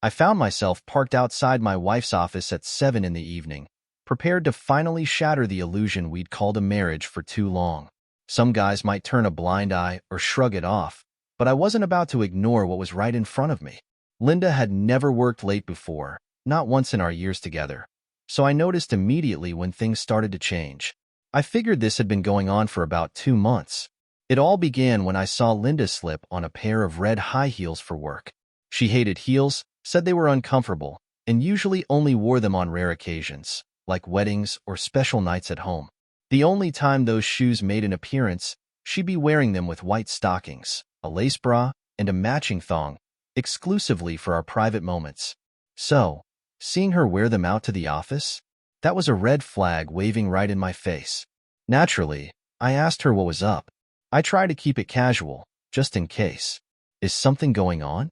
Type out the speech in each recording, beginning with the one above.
I found myself parked outside my wife's office at 7 in the evening, prepared to finally shatter the illusion we'd called a marriage for too long. Some guys might turn a blind eye or shrug it off, but I wasn't about to ignore what was right in front of me. Linda had never worked late before, not once in our years together, so I noticed immediately when things started to change. I figured this had been going on for about 2 months. It all began when I saw Linda slip on a pair of red high heels for work. She hated heels, said they were uncomfortable, and usually only wore them on rare occasions, like weddings or special nights at home. The only time those shoes made an appearance, she'd be wearing them with white stockings, a lace bra, and a matching thong, exclusively for our private moments. So, seeing her wear them out to the office, that was a red flag waving right in my face. Naturally, I asked her what was up. I tried to keep it casual, just in case. "Is something going on?"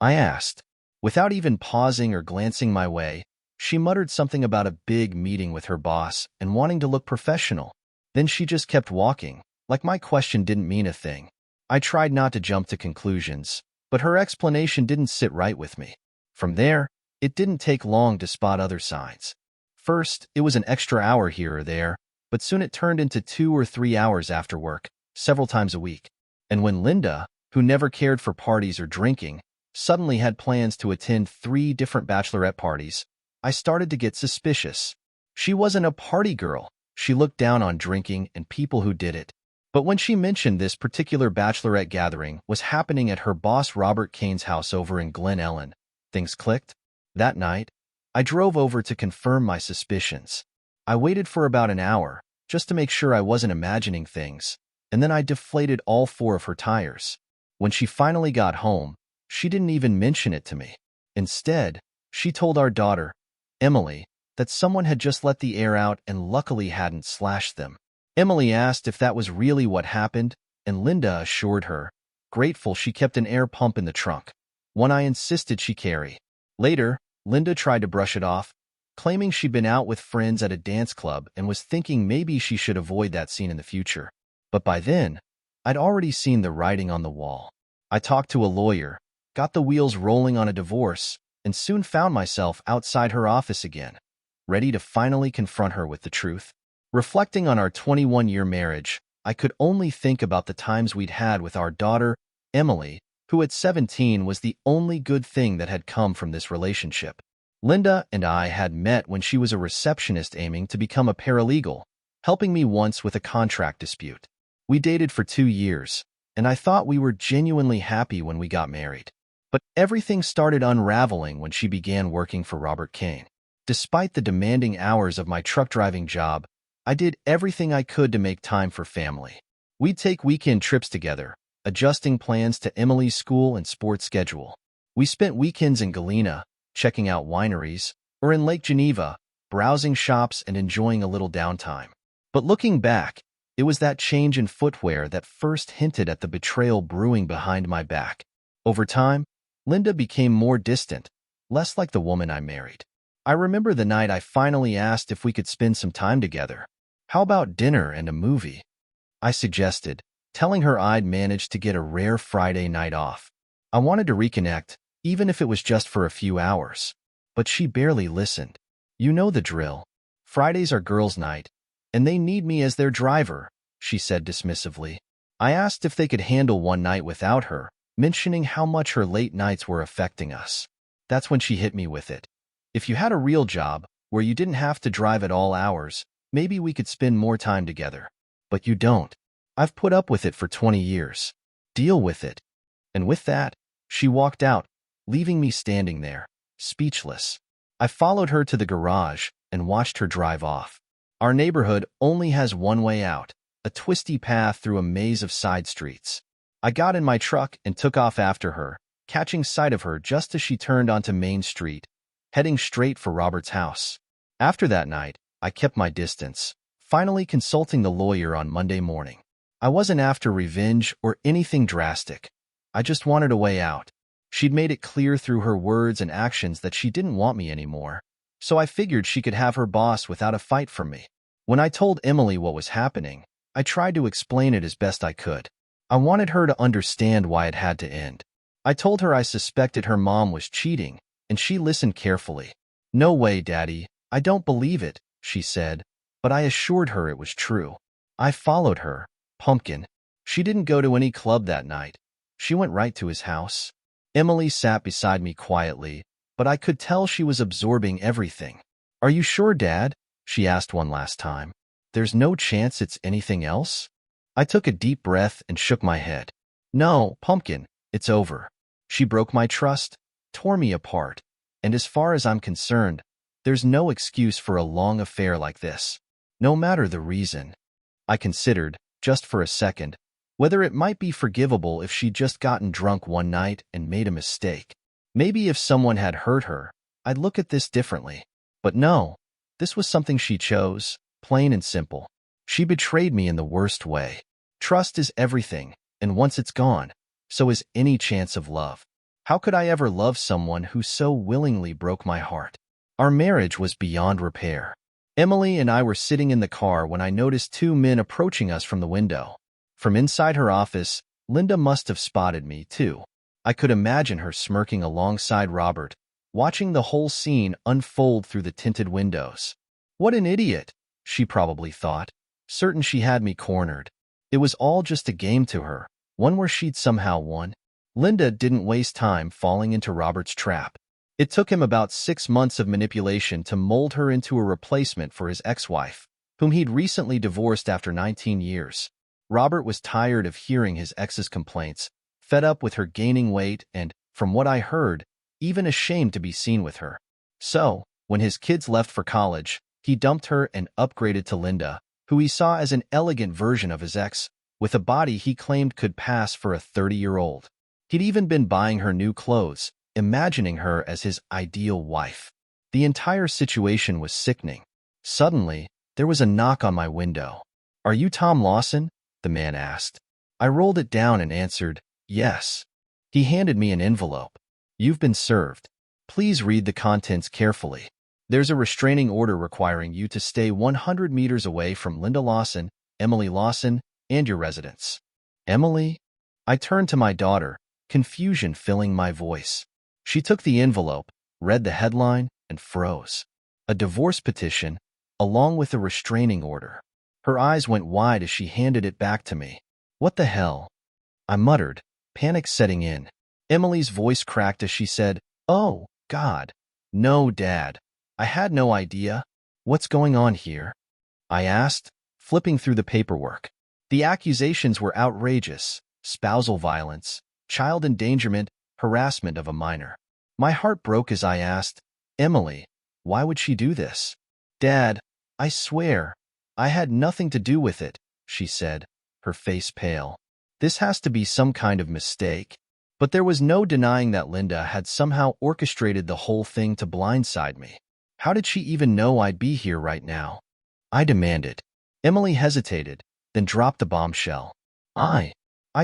I asked. Without even pausing or glancing my way, she muttered something about a big meeting with her boss and wanting to look professional. Then she just kept walking, like my question didn't mean a thing. I tried not to jump to conclusions, but her explanation didn't sit right with me. From there, it didn't take long to spot other signs. First, it was an extra hour here or there, but soon it turned into 2 or 3 hours after work, several times a week. And when Linda, who never cared for parties or drinking, suddenly had plans to attend 3 different bachelorette parties, I started to get suspicious. She wasn't a party girl. She looked down on drinking and people who did it. But when she mentioned this particular bachelorette gathering was happening at her boss Robert Kane's house over in Glen Ellen, things clicked. That night, I drove over to confirm my suspicions. I waited for about an hour, just to make sure I wasn't imagining things, and then I deflated all 4 of her tires. When she finally got home, she didn't even mention it to me. Instead, she told our daughter, Emily, that someone had just let the air out and luckily hadn't slashed them. Emily asked if that was really what happened, and Linda assured her, grateful she kept an air pump in the trunk, one I insisted she carry. Later, Linda tried to brush it off, claiming she'd been out with friends at a dance club and was thinking maybe she should avoid that scene in the future. But by then, I'd already seen the writing on the wall. I talked to a lawyer, got the wheels rolling on a divorce, and soon found myself outside her office again, ready to finally confront her with the truth. Reflecting on our 21-year marriage, I could only think about the times we'd had with our daughter, Emily, who at 17 was the only good thing that had come from this relationship. Linda and I had met when she was a receptionist aiming to become a paralegal, helping me once with a contract dispute. We dated for 2 years, and I thought we were genuinely happy when we got married. But everything started unraveling when she began working for Robert Kane. Despite the demanding hours of my truck driving job, I did everything I could to make time for family. We'd take weekend trips together, adjusting plans to Emily's school and sports schedule. We spent weekends in Galena, checking out wineries, or in Lake Geneva, browsing shops and enjoying a little downtime. But looking back, it was that change in footwear that first hinted at the betrayal brewing behind my back. Over time, Linda became more distant, less like the woman I married. I remember the night I finally asked if we could spend some time together. "How about dinner and a movie?" I suggested, telling her I'd managed to get a rare Friday night off. I wanted to reconnect, even if it was just for a few hours. But she barely listened. "You know the drill. Fridays are girls' night, and they need me as their driver," she said dismissively. I asked if they could handle one night without her, mentioning how much her late nights were affecting us. That's when she hit me with it. "If you had a real job, where you didn't have to drive at all hours, maybe we could spend more time together. But you don't. I've put up with it for 20 years. Deal with it." And with that, she walked out, leaving me standing there, speechless. I followed her to the garage and watched her drive off. Our neighborhood only has one way out, a twisty path through a maze of side streets. I got in my truck and took off after her, catching sight of her just as she turned onto Main Street, heading straight for Robert's house. After that night, I kept my distance, finally consulting the lawyer on Monday morning. I wasn't after revenge or anything drastic. I just wanted a way out. She'd made it clear through her words and actions that she didn't want me anymore, so I figured she could have her boss without a fight from me. When I told Emily what was happening, I tried to explain it as best I could. I wanted her to understand why it had to end. I told her I suspected her mom was cheating, and she listened carefully. "No way, Daddy. I don't believe it," she said, but I assured her it was true. I followed her. Pumpkin. She didn't go to any club that night. She went right to his house. Emily sat beside me quietly, but I could tell she was absorbing everything. "Are you sure, Dad?" she asked one last time. "There's no chance it's anything else?" I took a deep breath and shook my head. "No, Pumpkin, it's over. She broke my trust, tore me apart, and as far as I'm concerned, there's no excuse for a long affair like this, no matter the reason." I considered, just for a second, whether it might be forgivable if she'd just gotten drunk one night and made a mistake. Maybe if someone had hurt her, I'd look at this differently. But no, this was something she chose, plain and simple. She betrayed me in the worst way. Trust is everything, and once it's gone, so is any chance of love. How could I ever love someone who so willingly broke my heart? Our marriage was beyond repair. Emily and I were sitting in the car when I noticed two men approaching us from the window. From inside her office, Linda must have spotted me, too. I could imagine her smirking alongside Robert, watching the whole scene unfold through the tinted windows. What an idiot, she probably thought, certain she had me cornered. It was all just a game to her, one where she'd somehow won. Linda didn't waste time falling into Robert's trap. It took him about 6 months of manipulation to mold her into a replacement for his ex-wife, whom he'd recently divorced after 19 years. Robert was tired of hearing his ex's complaints, fed up with her gaining weight and, from what I heard, even ashamed to be seen with her. So, when his kids left for college, he dumped her and upgraded to Linda, who he saw as an elegant version of his ex, with a body he claimed could pass for a 30-year-old. He'd even been buying her new clothes, imagining her as his ideal wife. The entire situation was sickening. Suddenly, there was a knock on my window. "Are you Tom Lawson?" the man asked. I rolled it down and answered, "Yes." He handed me an envelope. "You've been served. Please read the contents carefully. There's a restraining order requiring you to stay 100 meters away from Linda Lawson, Emily Lawson, and your residence." "Emily?" I turned to my daughter, confusion filling my voice. She took the envelope, read the headline, and froze. A divorce petition, along with a restraining order. Her eyes went wide as she handed it back to me. "What the hell?" I muttered, panic setting in. Emily's voice cracked as she said, "Oh, God. No, Dad. I had no idea. What's going on here?" I asked, flipping through the paperwork. The accusations were outrageous: spousal violence, child endangerment, harassment of a minor. My heart broke as I asked, "Emily, why would she do this?" "Dad, I swear, I had nothing to do with it," she said, her face pale. "This has to be some kind of mistake." But there was no denying that Linda had somehow orchestrated the whole thing to blindside me. How did she even know I'd be here right now? I demanded. Emily hesitated, then dropped the bombshell. I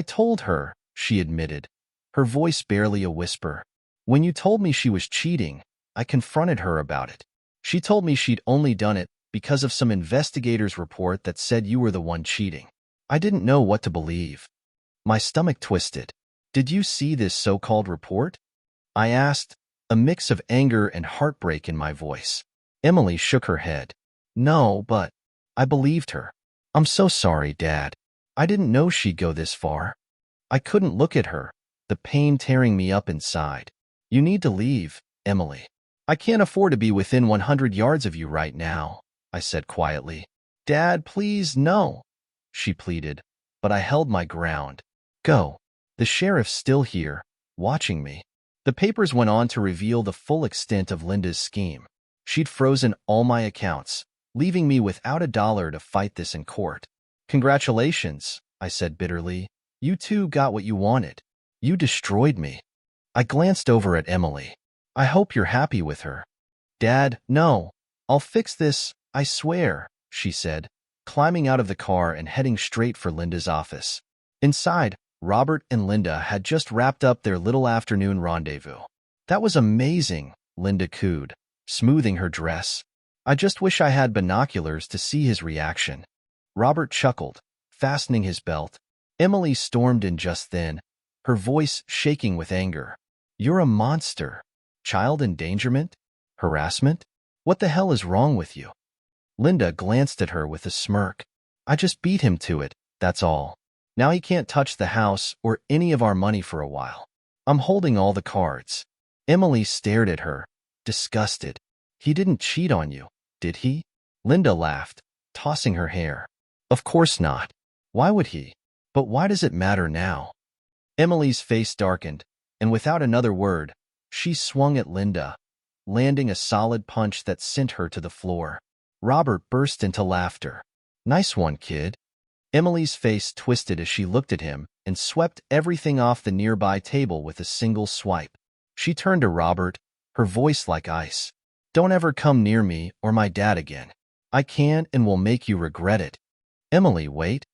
told her," she admitted, her voice barely a whisper. "When you told me she was cheating, I confronted her about it. She told me she'd only done it because of some investigator's report that said you were the one cheating. I didn't know what to believe." My stomach twisted. "Did you see this so-called report?" I asked, a mix of anger and heartbreak in my voice. Emily shook her head. "No, but I believed her. I'm so sorry, Dad. I didn't know she'd go this far." I couldn't look at her, the pain tearing me up inside. "You need to leave, Emily. I can't afford to be within 100 yards of you right now," I said quietly. "Dad, please, no," she pleaded, but I held my ground. "Go. The sheriff's still here, watching me." The papers went on to reveal the full extent of Linda's scheme. She'd frozen all my accounts, leaving me without a dollar to fight this in court. "Congratulations," I said bitterly. "You two got what you wanted. You destroyed me." I glanced over at Emily. "I hope you're happy with her." "Dad, no. I'll fix this, I swear," she said, climbing out of the car and heading straight for Linda's office. Inside, Robert and Linda had just wrapped up their little afternoon rendezvous. "That was amazing," Linda cooed, smoothing her dress. "I just wish I had binoculars to see his reaction." Robert chuckled, fastening his belt. Emily stormed in just then, her voice shaking with anger. "You're a monster." Child endangerment? Harassment? What the hell is wrong with you? Linda glanced at her with a smirk. I just beat him to it, that's all. Now he can't touch the house or any of our money for a while. I'm holding all the cards. Emily stared at her, disgusted. He didn't cheat on you, did he? Linda laughed, tossing her hair. Of course not. Why would he? But why does it matter now? Emily's face darkened, and without another word, she swung at Linda, landing a solid punch that sent her to the floor. Robert burst into laughter. Nice one, kid. Emily's face twisted as she looked at him and swept everything off the nearby table with a single swipe. She turned to Robert, her voice like ice. Don't ever come near me or my dad again. I can and will make you regret it. Emily, wait.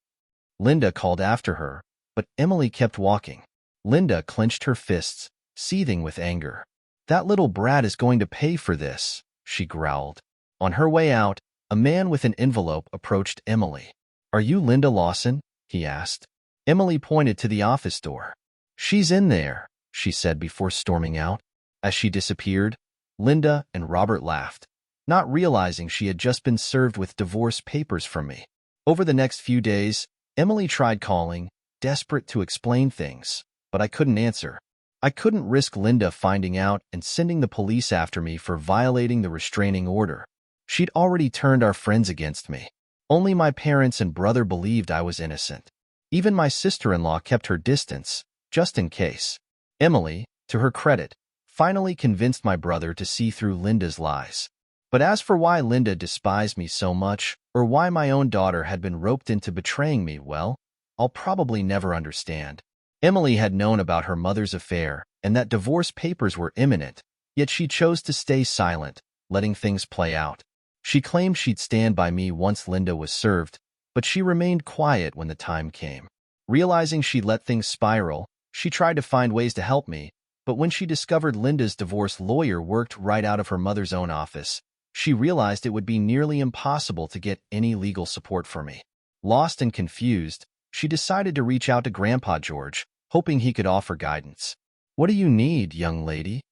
Linda called after her, but Emily kept walking. Linda clenched her fists, seething with anger. That little brat is going to pay for this, she growled. On her way out, a man with an envelope approached Emily. Are you Linda Lawson? He asked. Emily pointed to the office door. She's in there, she said before storming out. As she disappeared, Linda and Robert laughed, not realizing she had just been served with divorce papers from me. Over the next few days, Emily tried calling, desperate to explain things, but I couldn't answer. I couldn't risk Linda finding out and sending the police after me for violating the restraining order. She'd already turned our friends against me. Only my parents and brother believed I was innocent. Even my sister-in-law kept her distance, just in case. Emily, to her credit, finally convinced my brother to see through Linda's lies. But as for why Linda despised me so much, or why my own daughter had been roped into betraying me, well, I'll probably never understand. Emily had known about her mother's affair and that divorce papers were imminent, yet she chose to stay silent, letting things play out. She claimed she'd stand by me once Linda was served, but she remained quiet when the time came. Realizing she'd let things spiral, she tried to find ways to help me, but when she discovered Linda's divorce lawyer worked right out of her mother's own office, she realized it would be nearly impossible to get any legal support for me. Lost and confused, she decided to reach out to Grandpa George, hoping he could offer guidance. What do you need, young lady?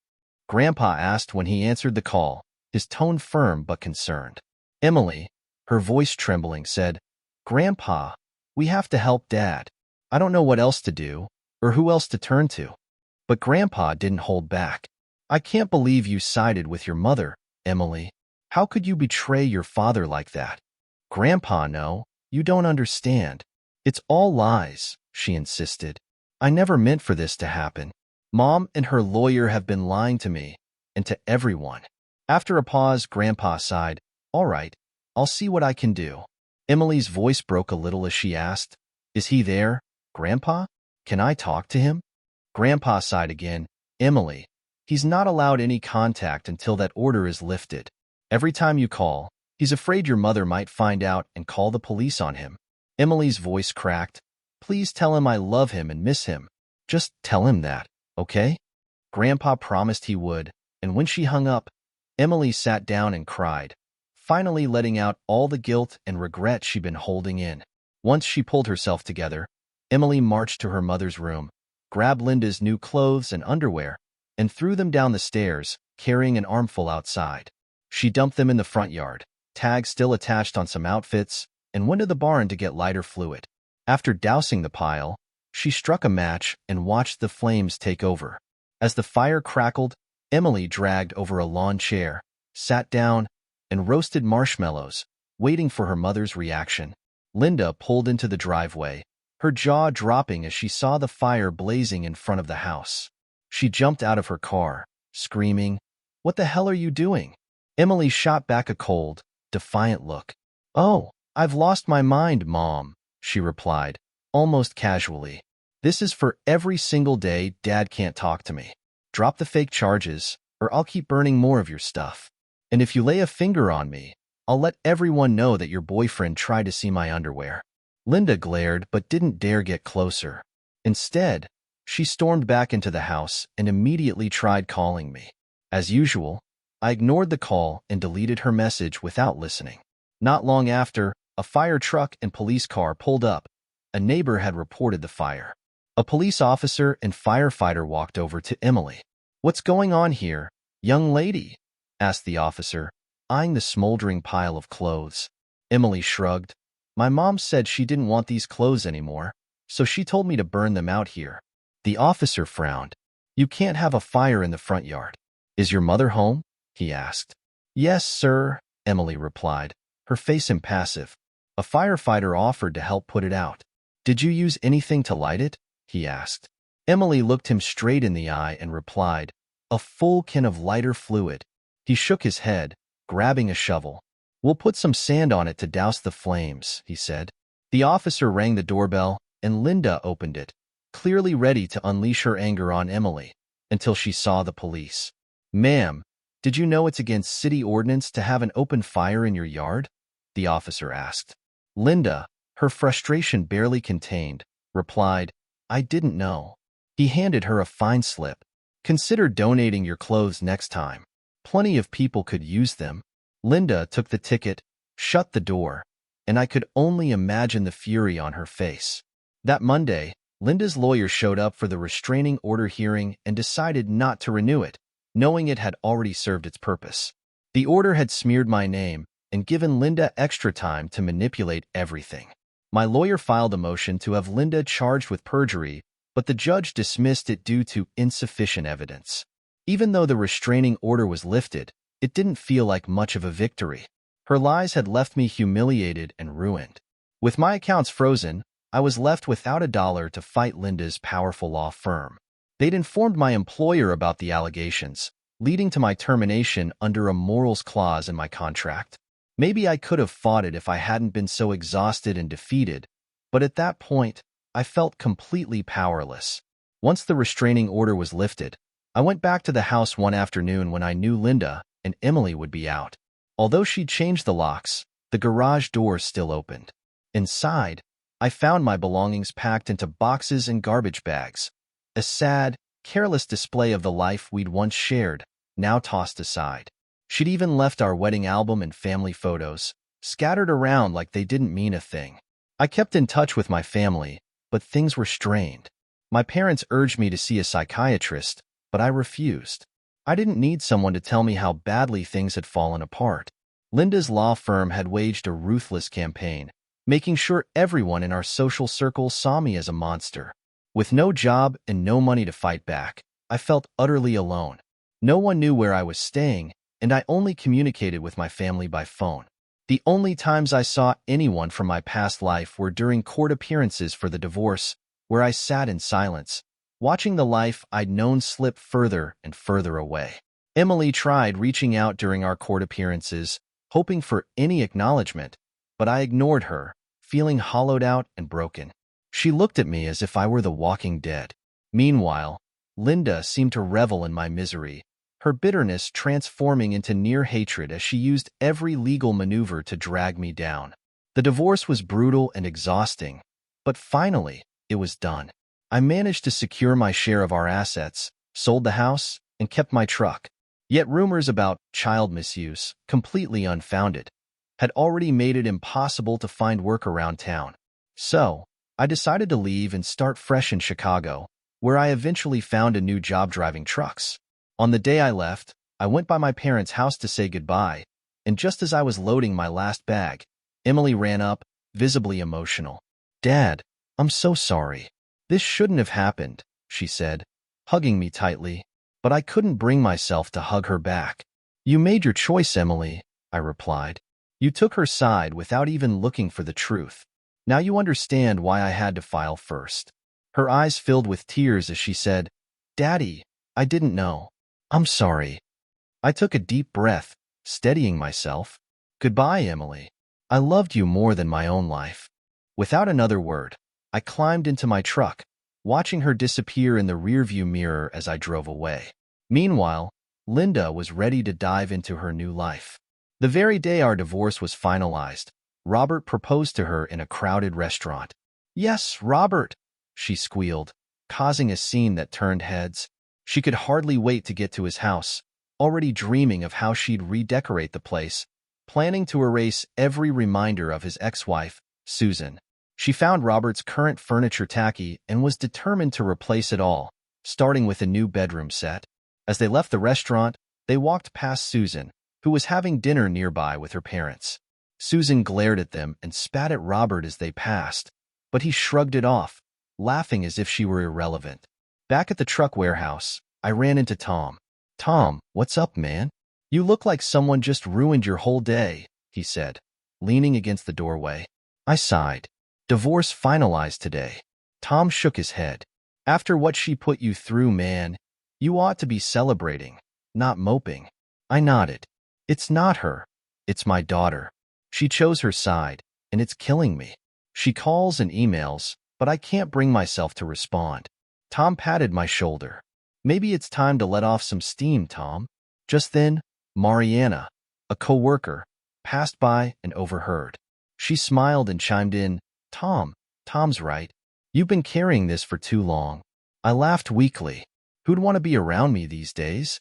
Grandpa asked when he answered the call, his tone firm but concerned. Emily, her voice trembling, said, Grandpa, we have to help Dad. I don't know what else to do, or who else to turn to. But Grandpa didn't hold back. I can't believe you sided with your mother, Emily. How could you betray your father like that? Grandpa, no, you don't understand. It's all lies, she insisted. I never meant for this to happen. Mom and her lawyer have been lying to me, and to everyone. After a pause, Grandpa sighed. All right, I'll see what I can do. Emily's voice broke a little as she asked, Is he there, Grandpa? Can I talk to him? Grandpa sighed again. Emily, he's not allowed any contact until that order is lifted. Every time you call, he's afraid your mother might find out and call the police on him. Emily's voice cracked. Please tell him I love him and miss him. Just tell him that, okay? Grandpa promised he would, and when she hung up, Emily sat down and cried, finally letting out all the guilt and regret she'd been holding in. Once she pulled herself together, Emily marched to her mother's room, grabbed Linda's new clothes and underwear, and threw them down the stairs, carrying an armful outside. She dumped them in the front yard, tags still attached on some outfits, and went to the barn to get lighter fluid. After dousing the pile, she struck a match and watched the flames take over. As the fire crackled, Emily dragged over a lawn chair, sat down, and roasted marshmallows, waiting for her mother's reaction. Linda pulled into the driveway, her jaw dropping as she saw the fire blazing in front of the house. She jumped out of her car, screaming, What the hell are you doing? Emily shot back a cold, defiant look. Oh, I've lost my mind, Mom, she replied, almost casually. This is for every single day Dad can't talk to me. Drop the fake charges, or I'll keep burning more of your stuff. And if you lay a finger on me, I'll let everyone know that your boyfriend tried to see my underwear. Linda glared but didn't dare get closer. Instead, she stormed back into the house and immediately tried calling me. As usual, I ignored the call and deleted her message without listening. Not long after, a fire truck and police car pulled up. A neighbor had reported the fire. A police officer and firefighter walked over to Emily. What's going on here, Young lady? Asked the officer, eyeing the smoldering pile of clothes. Emily shrugged. My mom said she didn't want these clothes anymore, so she told me to burn them out here. The officer frowned. You can't have a fire in the front yard. Is your mother home? He asked. Yes, sir, Emily replied, her face impassive. A firefighter offered to help put it out. Did you use anything to light it? He asked. Emily looked him straight in the eye and replied, a full can of lighter fluid. He shook his head, grabbing a shovel. We'll put some sand on it to douse the flames, he said. The officer rang the doorbell, and Linda opened it, clearly ready to unleash her anger on Emily, until she saw the police. Ma'am, did you know it's against city ordinance to have an open fire in your yard? The officer asked. Linda, her frustration barely contained, replied, I didn't know. He handed her a fine slip. Consider donating your clothes next time. Plenty of people could use them. Linda took the ticket, shut the door, and I could only imagine the fury on her face. That Monday, Linda's lawyer showed up for the restraining order hearing and decided not to renew it, knowing it had already served its purpose. The order had smeared my name and given Linda extra time to manipulate everything. My lawyer filed a motion to have Linda charged with perjury, but the judge dismissed it due to insufficient evidence. Even though the restraining order was lifted, it didn't feel like much of a victory. Her lies had left me humiliated and ruined. With my accounts frozen, I was left without $1 to fight Linda's powerful law firm. They'd informed my employer about the allegations, leading to my termination under a morals clause in my contract. Maybe I could have fought it if I hadn't been so exhausted and defeated, but at that point, I felt completely powerless. Once the restraining order was lifted, I went back to the house one afternoon when I knew Linda and Emily would be out. Although she'd changed the locks, the garage door still opened. Inside, I found my belongings packed into boxes and garbage bags. A sad, careless display of the life we'd once shared, now tossed aside. She'd even left our wedding album and family photos, scattered around like they didn't mean a thing. I kept in touch with my family, but things were strained. My parents urged me to see a psychiatrist, but I refused. I didn't need someone to tell me how badly things had fallen apart. Linda's law firm had waged a ruthless campaign, making sure everyone in our social circle saw me as a monster. With no job and no money to fight back, I felt utterly alone. No one knew where I was staying, and I only communicated with my family by phone. The only times I saw anyone from my past life were during court appearances for the divorce, where I sat in silence, watching the life I'd known slip further and further away. Emily tried reaching out during our court appearances, hoping for any acknowledgement, but I ignored her, feeling hollowed out and broken. She looked at me as if I were the walking dead. Meanwhile, Linda seemed to revel in my misery, her bitterness transforming into near hatred as she used every legal maneuver to drag me down. The divorce was brutal and exhausting, but finally, it was done. I managed to secure my share of our assets, sold the house, and kept my truck. Yet rumors about child misuse, completely unfounded, had already made it impossible to find work around town. So, I decided to leave and start fresh in Chicago, where I eventually found a new job driving trucks. On the day I left, I went by my parents' house to say goodbye, and just as I was loading my last bag, Emily ran up, visibly emotional. Dad, I'm so sorry. This shouldn't have happened, she said, hugging me tightly, but I couldn't bring myself to hug her back. You made your choice, Emily, I replied. You took her side without even looking for the truth. Now you understand why I had to file first. Her eyes filled with tears as she said, Daddy, I didn't know. I'm sorry. I took a deep breath, steadying myself. Goodbye, Emily. I loved you more than my own life. Without another word, I climbed into my truck, watching her disappear in the rearview mirror as I drove away. Meanwhile, Linda was ready to dive into her new life. The very day our divorce was finalized, Robert proposed to her in a crowded restaurant. Yes, Robert, she squealed, causing a scene that turned heads. She could hardly wait to get to his house, already dreaming of how she'd redecorate the place, planning to erase every reminder of his ex-wife, Susan. She found Robert's current furniture tacky and was determined to replace it all, starting with a new bedroom set. As they left the restaurant, They walked past Susan, who was having dinner nearby with her parents. Susan glared at them and spat at Robert as they passed, but he shrugged it off, laughing as if she were irrelevant. Back at the truck warehouse, I ran into Tom. "Tom, what's up, man? You look like someone just ruined your whole day," he said, leaning against the doorway. I sighed. "Divorce finalized today." Tom shook his head. "After what she put you through, man, you ought to be celebrating, not moping." I nodded. "It's not her. It's my daughter. She chose her side, and it's killing me. She calls and emails, but I can't bring myself to respond." Tom patted my shoulder. "Maybe it's time to let off some steam, Tom." Just then, Mariana, a coworker, passed by and overheard. She smiled and chimed in, Tom's right. You've been carrying this for too long." I laughed weakly. Who'd want to be around me these days?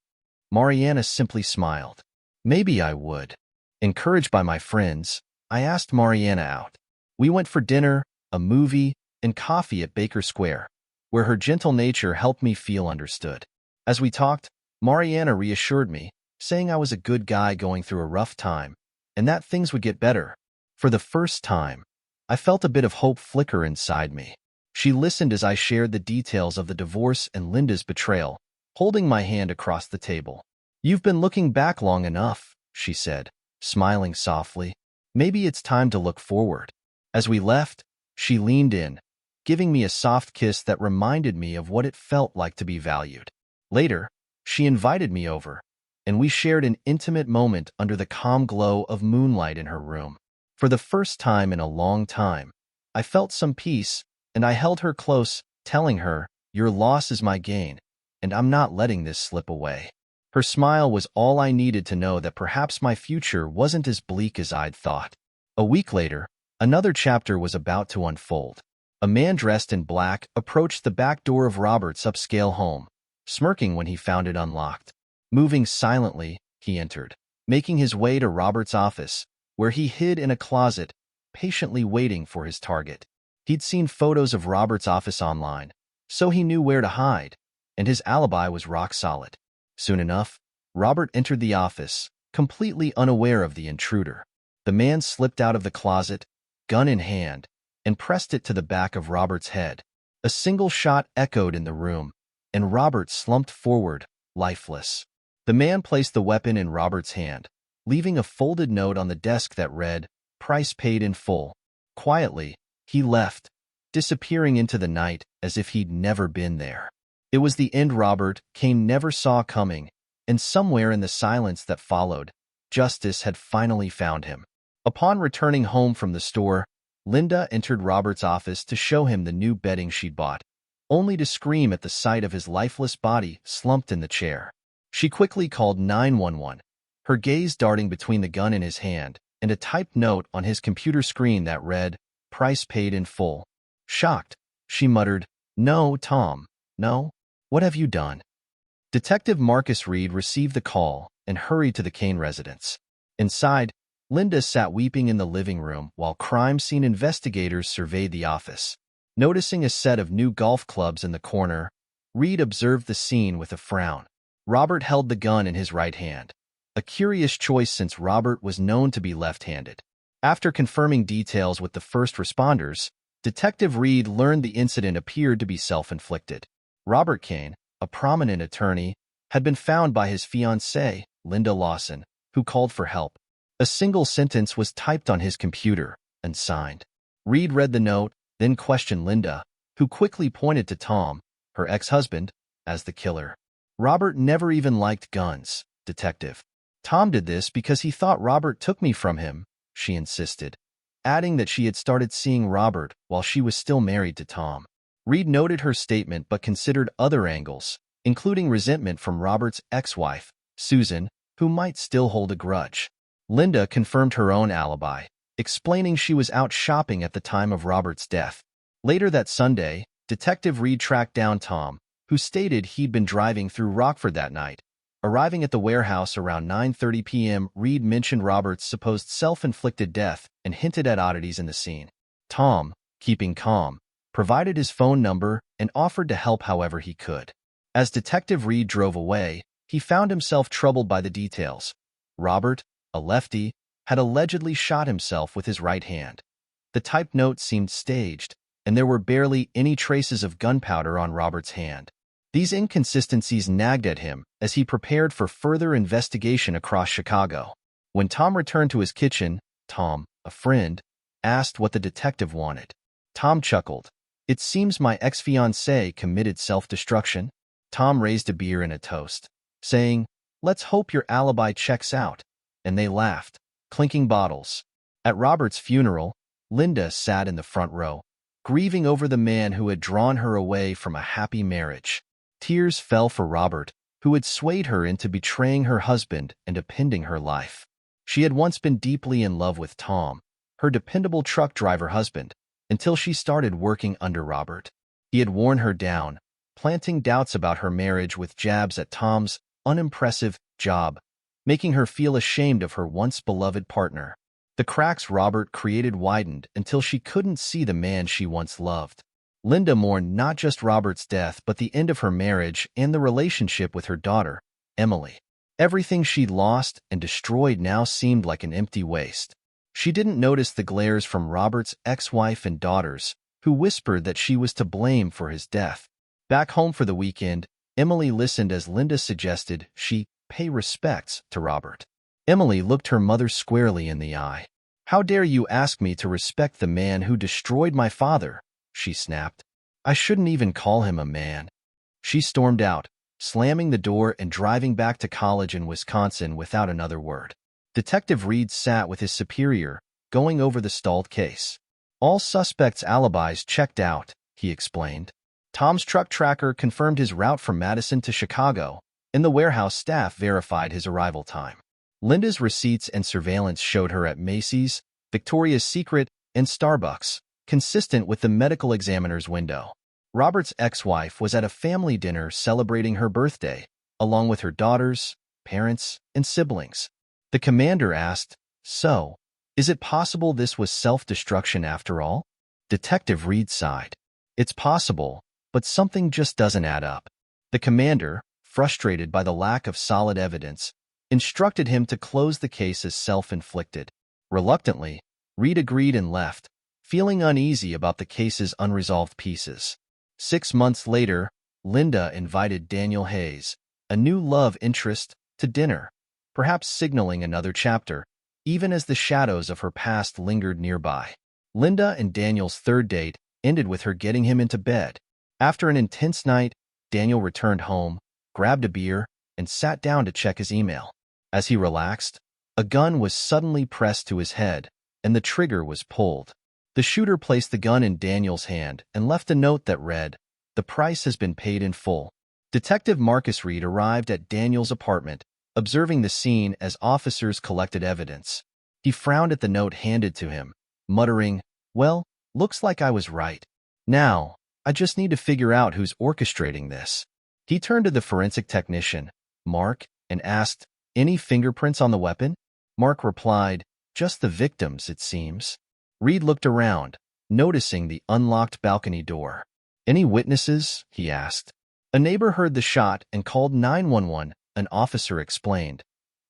Mariana simply smiled. Maybe I would. Encouraged by my friends, I asked Mariana out. We went for dinner, a movie, and coffee at Baker Square, where her gentle nature helped me feel understood. As we talked, Mariana reassured me, saying I was a good guy going through a rough time, and that things would get better. For the first time, I felt a bit of hope flicker inside me. She listened as I shared the details of the divorce and Linda's betrayal, holding my hand across the table. "You've been looking back long enough," she said, smiling softly. "Maybe it's time to look forward." As we left, she leaned in, giving me a soft kiss that reminded me of what it felt like to be valued. Later, she invited me over, and we shared an intimate moment under the calm glow of moonlight in her room. For the first time in a long time, I felt some peace, and I held her close, telling her, "Your loss is my gain, and I'm not letting this slip away." Her smile was all I needed to know that perhaps my future wasn't as bleak as I'd thought. A week later, another chapter was about to unfold. A man dressed in black approached the back door of Robert's upscale home, smirking when he found it unlocked. Moving silently, he entered, making his way to Robert's office, where he hid in a closet, patiently waiting for his target. He'd seen photos of Robert's office online, so he knew where to hide, and his alibi was rock solid. Soon enough, Robert entered the office, completely unaware of the intruder. The man slipped out of the closet, gun in hand, and pressed it to the back of Robert's head. A single shot echoed in the room, and Robert slumped forward, lifeless. The man placed the weapon in Robert's hand, leaving a folded note on the desk that read, "Price paid in full." Quietly, he left, disappearing into the night as if he'd never been there. It was the end Robert Kane never saw coming, and somewhere in the silence that followed, justice had finally found him. Upon returning home from the store, Linda entered Robert's office to show him the new bedding she'd bought, only to scream at the sight of his lifeless body slumped in the chair. She quickly called 911, her gaze darting between the gun in his hand and a typed note on his computer screen that read, "Price paid in full." Shocked, she muttered, "No, Tom, no. What have you done?" Detective Marcus Reed received the call and hurried to the Kane residence. Inside, Linda sat weeping in the living room while crime scene investigators surveyed the office. Noticing a set of new golf clubs in the corner, Reed observed the scene with a frown. Robert held the gun in his right hand, a curious choice since Robert was known to be left-handed. After confirming details with the first responders, Detective Reed learned the incident appeared to be self-inflicted. Robert Kane, a prominent attorney, had been found by his fiancée, Linda Lawson, who called for help. A single sentence was typed on his computer and signed. Reed read the note, then questioned Linda, who quickly pointed to Tom, her ex-husband, as the killer. "Robert never even liked guns, Detective. Tom did this because he thought Robert took me from him," she insisted, adding that she had started seeing Robert while she was still married to Tom. Reed noted her statement but considered other angles, including resentment from Robert's ex-wife, Susan, who might still hold a grudge. Linda confirmed her own alibi, explaining she was out shopping at the time of Robert's death. Later that Sunday, Detective Reed tracked down Tom, who stated he'd been driving through Rockford that night. Arriving at the warehouse around 9:30 p.m., Reed mentioned Robert's supposed self-inflicted death and hinted at oddities in the scene. Tom, keeping calm, provided his phone number and offered to help however he could. As Detective Reed drove away, He found himself troubled by the details. Robert, a lefty, had allegedly shot himself with his right hand. The typed note seemed staged, and there were barely any traces of gunpowder on Robert's hand. These inconsistencies nagged at him as he prepared for further investigation across Chicago. When Tom returned to his kitchen, Tom, a friend, asked what the detective wanted. Tom chuckled. "It seems my ex-fiancée committed self-destruction." Tom raised a beer and a toast, saying, "Let's hope your alibi checks out." And they laughed, clinking bottles. At Robert's funeral, Linda sat in the front row, grieving over the man who had drawn her away from a happy marriage. Tears fell for Robert, who had swayed her into betraying her husband and appending her life. She had once been deeply in love with Tom, her dependable truck driver husband, until she started working under Robert. He had worn her down, planting doubts about her marriage with jabs at Tom's unimpressive job, making her feel ashamed of her once beloved partner. The cracks Robert created widened until she couldn't see the man she once loved. Linda mourned not just Robert's death but the end of her marriage and the relationship with her daughter, Emily. Everything she'd lost and destroyed now seemed like an empty waste. She didn't notice the glares from Robert's ex-wife and daughters, who whispered that she was to blame for his death. Back home for the weekend, Emily listened as Linda suggested she pay respects to Robert. Emily looked her mother squarely in the eye. "How dare you ask me to respect the man who destroyed my father?" she snapped. "I shouldn't even call him a man." She stormed out, slamming the door and driving back to college in Wisconsin without another word. Detective Reed sat with his superior, going over the stalled case. "All suspects' alibis checked out," he explained. Tom's truck tracker confirmed his route from Madison to Chicago, and the warehouse staff verified his arrival time. Linda's receipts and surveillance showed her at Macy's, Victoria's Secret, and Starbucks, consistent with the medical examiner's window. Robert's ex-wife was at a family dinner celebrating her birthday, along with her daughters, parents, and siblings. The commander asked, "So, is it possible this was self-destruction after all?" Detective Reed sighed. "It's possible, but something just doesn't add up." The commander, frustrated by the lack of solid evidence, instructed him to close the case as self-inflicted. Reluctantly, Reed agreed and left, feeling uneasy about the case's unresolved pieces. 6 months later, Linda invited Daniel Hayes, a new love interest, to dinner, perhaps signaling another chapter, even as the shadows of her past lingered nearby. Linda and Daniel's third date ended with her getting him into bed. After an intense night, Daniel returned home, grabbed a beer, and sat down to check his email. As he relaxed, a gun was suddenly pressed to his head, and the trigger was pulled. The shooter placed the gun in Daniel's hand and left a note that read, "The price has been paid in full." Detective Marcus Reed arrived at Daniel's apartment, observing the scene as officers collected evidence. He frowned at the note handed to him, muttering, "Well, looks like I was right. Now, I just need to figure out who's orchestrating this." He turned to the forensic technician, Mark, and asked, "Any fingerprints on the weapon?" Mark replied, "Just the victim's, it seems." Reed looked around, noticing the unlocked balcony door. "Any witnesses?" he asked. "A neighbor heard the shot and called 911, an officer explained,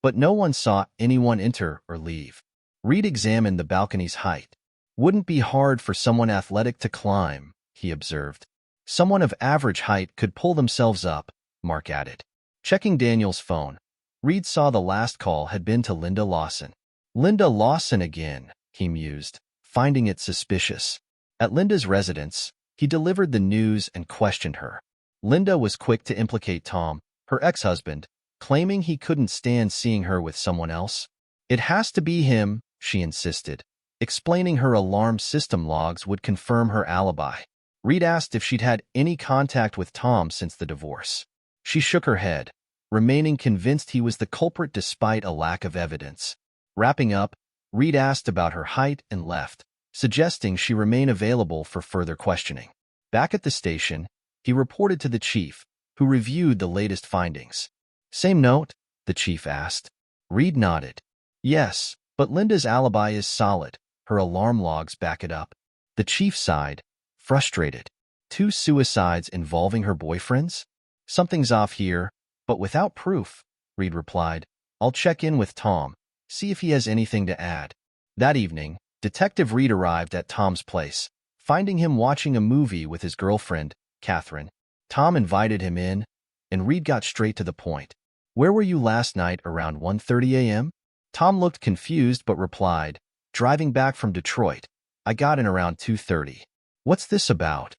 but no one saw anyone enter or leave." Reed examined the balcony's height. "Wouldn't be hard for someone athletic to climb," he observed. "Someone of average height could pull themselves up," Mark added. Checking Daniel's phone, Reed saw the last call had been to Linda Lawson. "Linda Lawson again," he mused, finding it suspicious. At Linda's residence, he delivered the news and questioned her. Linda was quick to implicate Tom, her ex-husband, claiming he couldn't stand seeing her with someone else. "It has to be him," she insisted, explaining her alarm system logs would confirm her alibi. Reed asked if she'd had any contact with Tom since the divorce. She shook her head, remaining convinced he was the culprit despite a lack of evidence. Wrapping up, Reed asked about her height and left, suggesting she remain available for further questioning. Back at the station, he reported to the chief, who reviewed the latest findings. "Same note?" the chief asked. Reed nodded. "Yes, but Linda's alibi is solid. Her alarm logs back it up." The chief sighed, frustrated. 2 suicides involving her boyfriends? Something's off here, But without proof, Reed replied. I'll check in with Tom, see if he has anything to add. That evening, Detective Reed arrived at Tom's place, finding him watching a movie with his girlfriend, Catherine. Tom invited him in, and Reed got straight to the point. Where were you last night around 1:30 a.m.? Tom looked confused but replied, driving back from Detroit. I got in around 2:30. What's this about?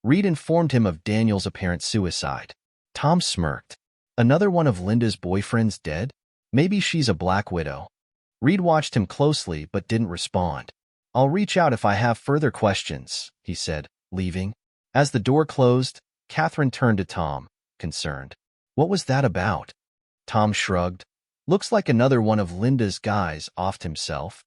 Reed informed him of Daniel's apparent suicide. Tom smirked. Another one of Linda's boyfriends dead? Maybe she's a black widow. Reed watched him closely but didn't respond. I'll reach out if I have further questions, he said, leaving. As the door closed, Catherine turned to Tom, concerned. What was that about? Tom shrugged. Looks like another one of Linda's guys offed himself.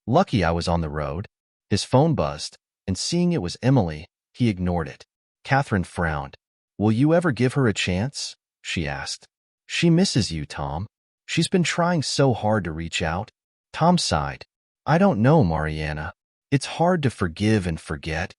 Lucky I was on the road. His phone buzzed, and seeing it was Emily, he ignored it. Catherine frowned. Will you ever give her a chance? She asked. She misses you, Tom. She's been trying so hard to reach out. Tom sighed. I don't know, Mariana. It's hard to forgive and forget.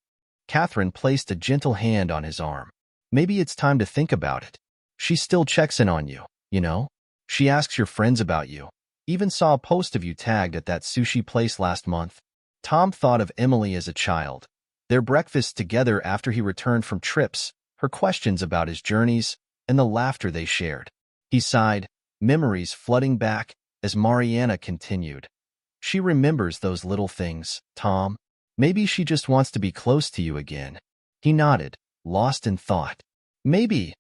Catherine placed a gentle hand on his arm. Maybe it's time to think about it. She still checks in on you, you know? She asks your friends about you. Even saw a post of you tagged at that sushi place last month. Tom thought of Emily as a child. Their breakfasts together after he returned from trips, her questions about his journeys, and the laughter they shared. He sighed, memories flooding back as Mariana continued. She remembers those little things, Tom. Maybe she just wants to be close to you again. He nodded, lost in thought. Maybe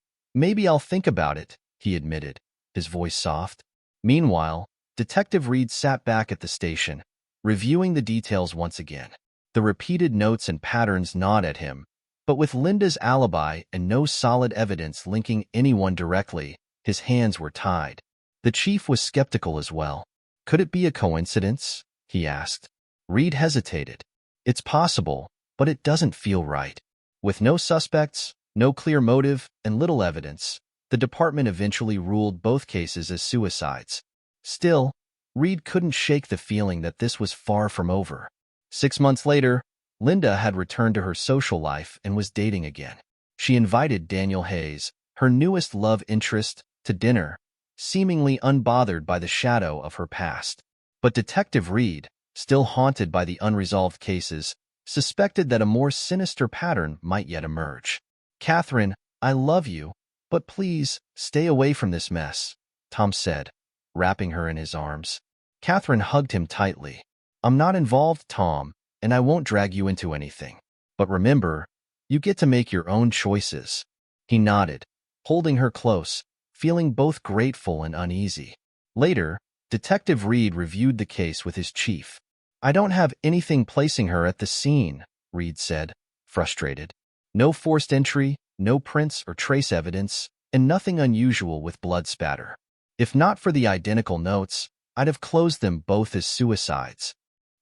I'll think about it, he admitted, his voice soft. Meanwhile, Detective Reed sat back at the station, reviewing the details once again. The repeated notes and patterns gnawed at him, but with Linda's alibi and no solid evidence linking anyone directly, his hands were tied. The chief was skeptical as well. Could it be a coincidence? He asked. Reed hesitated. It's possible, but it doesn't feel right. With no suspects, no clear motive, and little evidence, the department eventually ruled both cases as suicides. Still, Reed couldn't shake the feeling that this was far from over. 6 months later, Linda had returned to her social life and was dating again. She invited Daniel Hayes, her newest love interest, to dinner, seemingly unbothered by the shadow of her past. But Detective Reed, still haunted by the unresolved cases, suspected that a more sinister pattern might yet emerge. Catherine, I love you, but please, stay away from this mess, Tom said, wrapping her in his arms. Catherine hugged him tightly. I'm not involved, Tom, and I won't drag you into anything. But remember, you get to make your own choices. He nodded, holding her close, feeling both grateful and uneasy. Later, Detective Reed reviewed the case with his chief. I don't have anything placing her at the scene, Reed said, frustrated. No forced entry, no prints or trace evidence, and nothing unusual with blood spatter. If not for the identical notes, I'd have closed them both as suicides.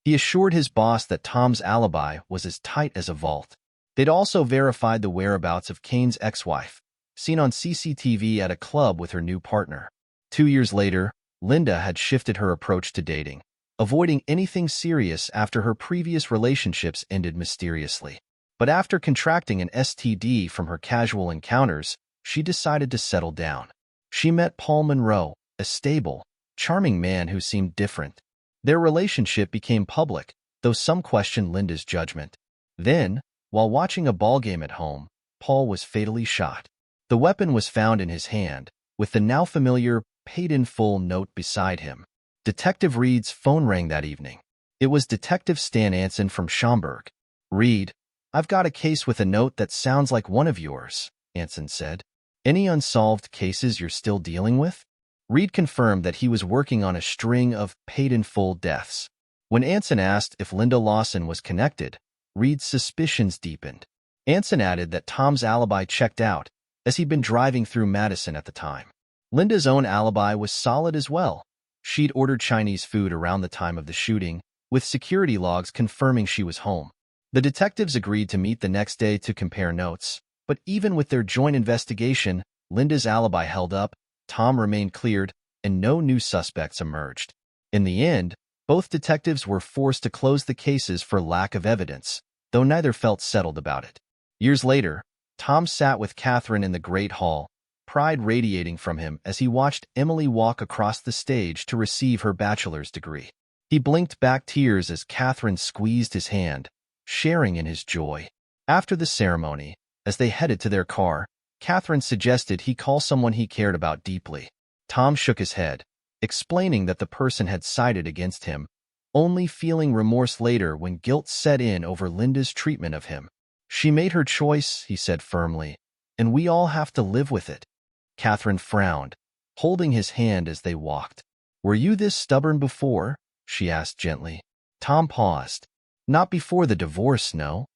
He assured his boss that Tom's alibi was as tight as a vault. They'd also verified the whereabouts of Kane's ex-wife, seen on CCTV at a club with her new partner. 2 years later, Linda had shifted her approach to dating, avoiding anything serious after her previous relationships ended mysteriously. But after contracting an STD from her casual encounters, she decided to settle down. She met Paul Monroe, a stable, charming man who seemed different. Their relationship became public, though some questioned Linda's judgment. Then, while watching a ball game at home, Paul was fatally shot. The weapon was found in his hand, with the now familiar paid-in-full note beside him. Detective Reed's phone rang that evening. It was Detective Stan Anson from Schaumburg. Reed, I've got a case with a note that sounds like one of yours, Anson said. Any unsolved cases you're still dealing with? Reed confirmed that he was working on a string of paid-in-full deaths. When Anson asked if Linda Lawson was connected, Reed's suspicions deepened. Anson added that Tom's alibi checked out, as he'd been driving through Madison at the time. Linda's own alibi was solid as well. She'd ordered Chinese food around the time of the shooting, with security logs confirming she was home. The detectives agreed to meet the next day to compare notes, but even with their joint investigation, Linda's alibi held up, Tom remained cleared, and no new suspects emerged. In the end, both detectives were forced to close the cases for lack of evidence, though neither felt settled about it. Years later, Tom sat with Catherine in the Great Hall, pride radiating from him as he watched Emily walk across the stage to receive her bachelor's degree. He blinked back tears as Catherine squeezed his hand, sharing in his joy. After the ceremony, as they headed to their car, Catherine suggested he call someone he cared about deeply. Tom shook his head, explaining that the person had sided against him, only feeling remorse later when guilt set in over Linda's treatment of him. She made her choice, he said firmly, and we all have to live with it. Catherine frowned, holding his hand as they walked. Were you this stubborn before? She asked gently. Tom paused. Not before the divorce, no.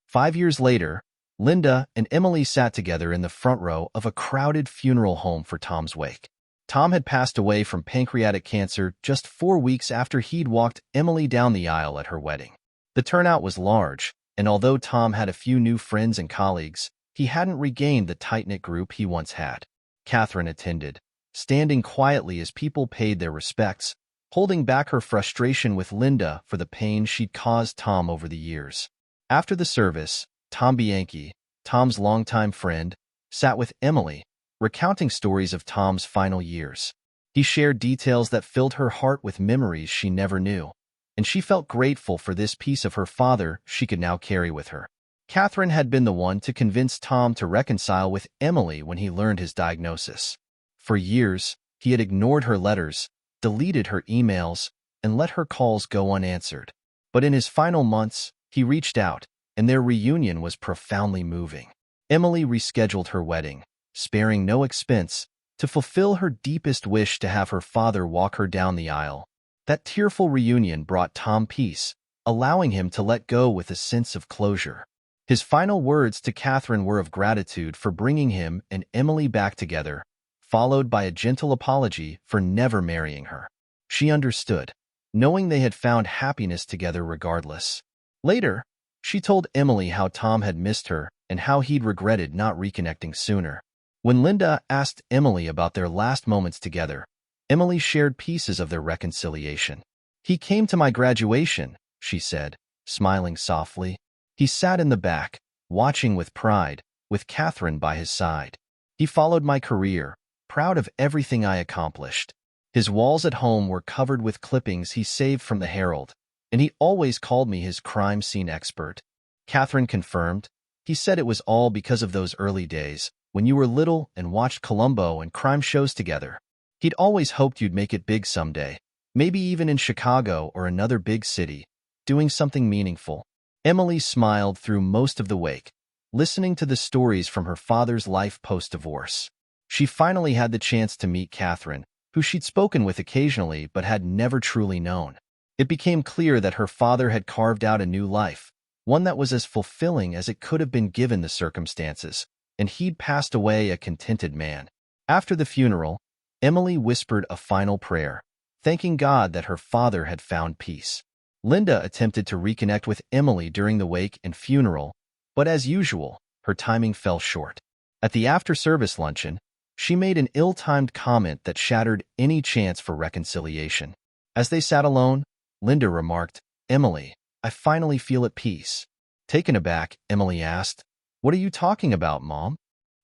5 years later, Linda and Emily sat together in the front row of a crowded funeral home for Tom's wake. Tom had passed away from pancreatic cancer just 4 weeks after he'd walked Emily down the aisle at her wedding. The turnout was large, and although Tom had a few new friends and colleagues, he hadn't regained the tight-knit group he once had. Catherine attended, standing quietly as people paid their respects, holding back her frustration with Linda for the pain she'd caused Tom over the years. After the service, Tom Bianchi, Tom's longtime friend, sat with Emily, recounting stories of Tom's final years. He shared details that filled her heart with memories she never knew, and she felt grateful for this piece of her father she could now carry with her. Catherine had been the one to convince Tom to reconcile with Emily when he learned his diagnosis. For years, he had ignored her letters, deleted her emails, and let her calls go unanswered. But in his final months, he reached out, and their reunion was profoundly moving. Emily rescheduled her wedding, sparing no expense, to fulfill her deepest wish to have her father walk her down the aisle. That tearful reunion brought Tom peace, allowing him to let go with a sense of closure. His final words to Catherine were of gratitude for bringing him and Emily back together, followed by a gentle apology for never marrying her. She understood, knowing they had found happiness together regardless. Later, she told Emily how Tom had missed her and how he'd regretted not reconnecting sooner. When Linda asked Emily about their last moments together, Emily shared pieces of their reconciliation. He came to my graduation, she said, smiling softly. He sat in the back, watching with pride, with Catherine by his side. He followed my career, proud of everything I accomplished. His walls at home were covered with clippings he saved from the Herald, and he always called me his crime scene expert. Catherine confirmed. He said it was all because of those early days, when you were little and watched Columbo and crime shows together. He'd always hoped you'd make it big someday, maybe even in Chicago or another big city, doing something meaningful. Emily smiled through most of the wake, listening to the stories from her father's life post-divorce. She finally had the chance to meet Catherine, who she'd spoken with occasionally but had never truly known. It became clear that her father had carved out a new life, one that was as fulfilling as it could have been given the circumstances, and he'd passed away a contented man. After the funeral, Emily whispered a final prayer, thanking God that her father had found peace. Linda attempted to reconnect with Emily during the wake and funeral, but as usual, her timing fell short. At the after-service luncheon, she made an ill-timed comment that shattered any chance for reconciliation. As they sat alone, Linda remarked, "Emily, I finally feel at peace." Taken aback, Emily asked, "What are you talking about, Mom?"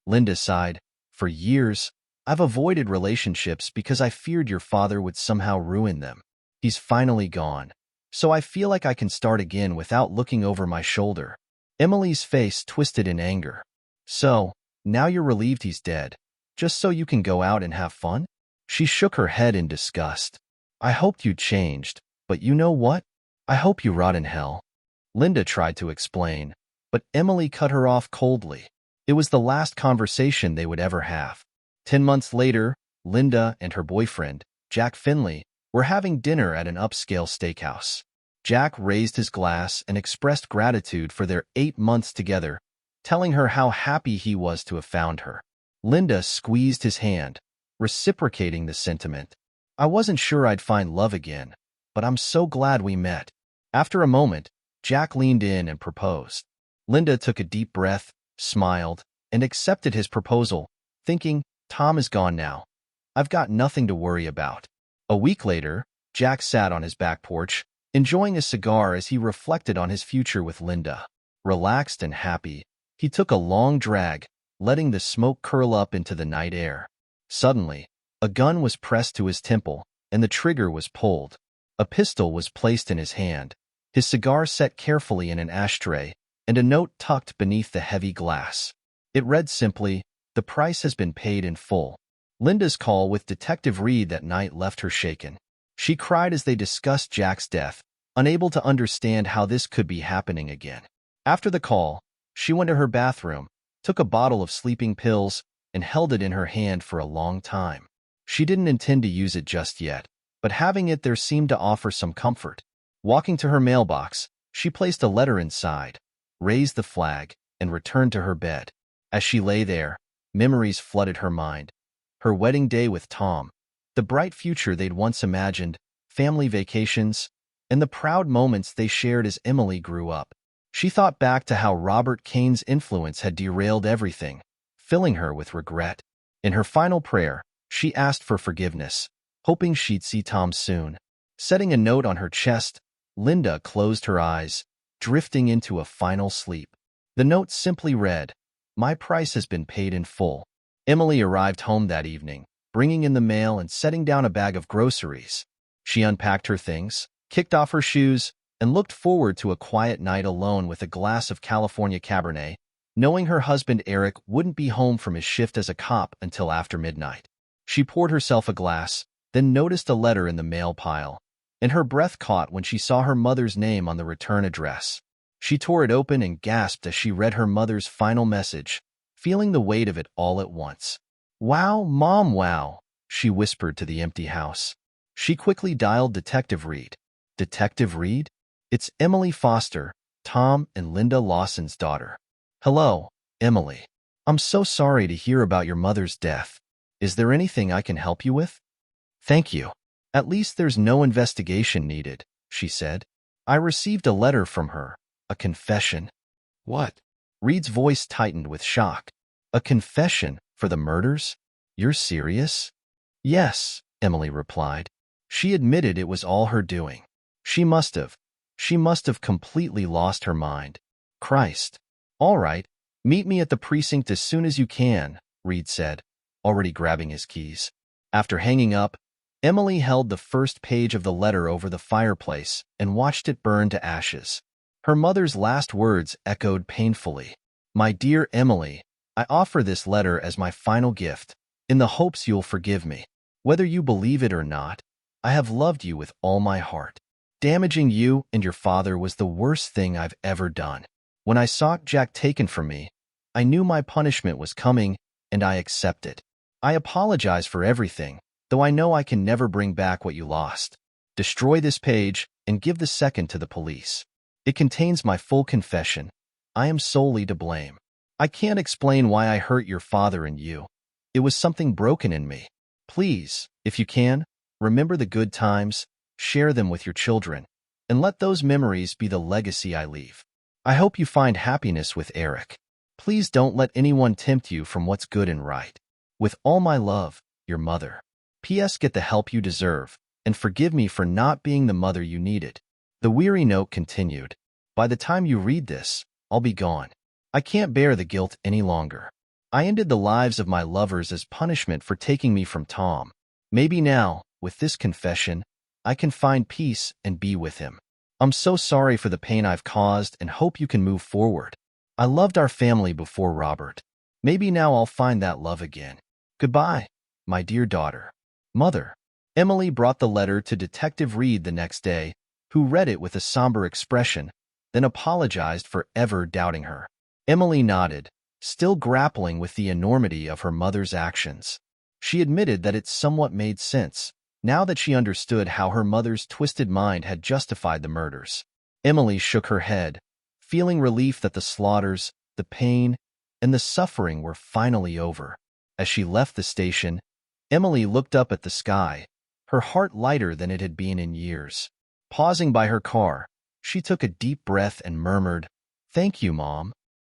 Linda sighed, "For years, I've avoided relationships because I feared your father would somehow ruin them. He's finally gone, so I feel like I can start again without looking over my shoulder." Emily's face twisted in anger. "So, now you're relieved he's dead, just so you can go out and have fun?" She shook her head in disgust. "I hoped you'd changed, but you know what? I hope you rot in hell." Linda tried to explain, but Emily cut her off coldly. It was the last conversation they would ever have. 10 months later, Linda and her boyfriend, Jack Finley, were having dinner at an upscale steakhouse. Jack raised his glass and expressed gratitude for their 8 months together, telling her how happy he was to have found her. Linda squeezed his hand, reciprocating the sentiment. "I wasn't sure I'd find love again, but I'm so glad we met." After a moment, Jack leaned in and proposed. Linda took a deep breath, smiled, and accepted his proposal, thinking, "Tom is gone now. I've got nothing to worry about." A week later, Jack sat on his back porch, enjoying a cigar as he reflected on his future with Linda. Relaxed and happy, he took a long drag, letting the smoke curl up into the night air. Suddenly, a gun was pressed to his temple, and the trigger was pulled. A pistol was placed in his hand, his cigar set carefully in an ashtray, and a note tucked beneath the heavy glass. It read simply, "The price has been paid in full." Linda's call with Detective Reed that night left her shaken. She cried as they discussed Jack's death, unable to understand how this could be happening again. After the call, she went to her bathroom, took a bottle of sleeping pills, and held it in her hand for a long time. She didn't intend to use it just yet, but having it there seemed to offer some comfort. Walking to her mailbox, she placed a letter inside, raised the flag, and returned to her bed. As she lay there, memories flooded her mind. Her wedding day with Tom, the bright future they'd once imagined, family vacations, and the proud moments they shared as Emily grew up. She thought back to how Robert Kane's influence had derailed everything, filling her with regret. In her final prayer, she asked for forgiveness, hoping she'd see Tom soon. Setting a note on her chest, Linda closed her eyes, drifting into a final sleep. The note simply read, "My price has been paid in full." Emily arrived home that evening, bringing in the mail and setting down a bag of groceries. She unpacked her things, kicked off her shoes, and looked forward to a quiet night alone with a glass of California Cabernet, knowing her husband Eric wouldn't be home from his shift as a cop until after midnight. She poured herself a glass, then noticed a letter in the mail pile, and her breath caught when she saw her mother's name on the return address. She tore it open and gasped as she read her mother's final message, feeling the weight of it all at once. "Wow, Mom, wow," she whispered to the empty house. She quickly dialed Detective Reed. "Detective Reed? It's Emily Foster, Tom and Linda Lawson's daughter." "Hello, Emily. I'm so sorry to hear about your mother's death. Is there anything I can help you with?" "Thank you. At least there's no investigation needed," she said. "I received a letter from her, a confession." "What?" Reed's voice tightened with shock. "A confession for the murders? You're serious?" "Yes," Emily replied. She admitted it was all her doing. She must have completely lost her mind. Christ. "All right, meet me at the precinct as soon as you can," Reed said, already grabbing his keys. After hanging up, Emily held the first page of the letter over the fireplace and watched it burn to ashes. Her mother's last words echoed painfully. "My dear Emily, I offer this letter as my final gift, in the hopes you'll forgive me. Whether you believe it or not, I have loved you with all my heart. Damaging you and your father was the worst thing I've ever done. When I saw Jack taken from me, I knew my punishment was coming, and I accept it. I apologize for everything, though I know I can never bring back what you lost. Destroy this page and give the second to the police. It contains my full confession. I am solely to blame. I can't explain why I hurt your father and you. It was something broken in me. Please, if you can, remember the good times, share them with your children, and let those memories be the legacy I leave. I hope you find happiness with Eric. Please don't let anyone tempt you from what's good and right. With all my love, your mother. P.S. Get the help you deserve, and forgive me for not being the mother you needed." The weary note continued. "By the time you read this, I'll be gone. I can't bear the guilt any longer. I ended the lives of my lovers as punishment for taking me from Tom. Maybe now, with this confession, I can find peace and be with him. I'm so sorry for the pain I've caused and hope you can move forward. I loved our family before Robert. Maybe now I'll find that love again. Goodbye, my dear daughter. Mother." Emily brought the letter to Detective Reed the next day, who read it with a somber expression, then apologized for ever doubting her. Emily nodded, still grappling with the enormity of her mother's actions. She admitted that it somewhat made sense, now that she understood how her mother's twisted mind had justified the murders. Emily shook her head, feeling relief that the slaughters, the pain, and the suffering were finally over. As she left the station, Emily looked up at the sky, her heart lighter than it had been in years. Pausing by her car, she took a deep breath and murmured, "Thank you, Mom."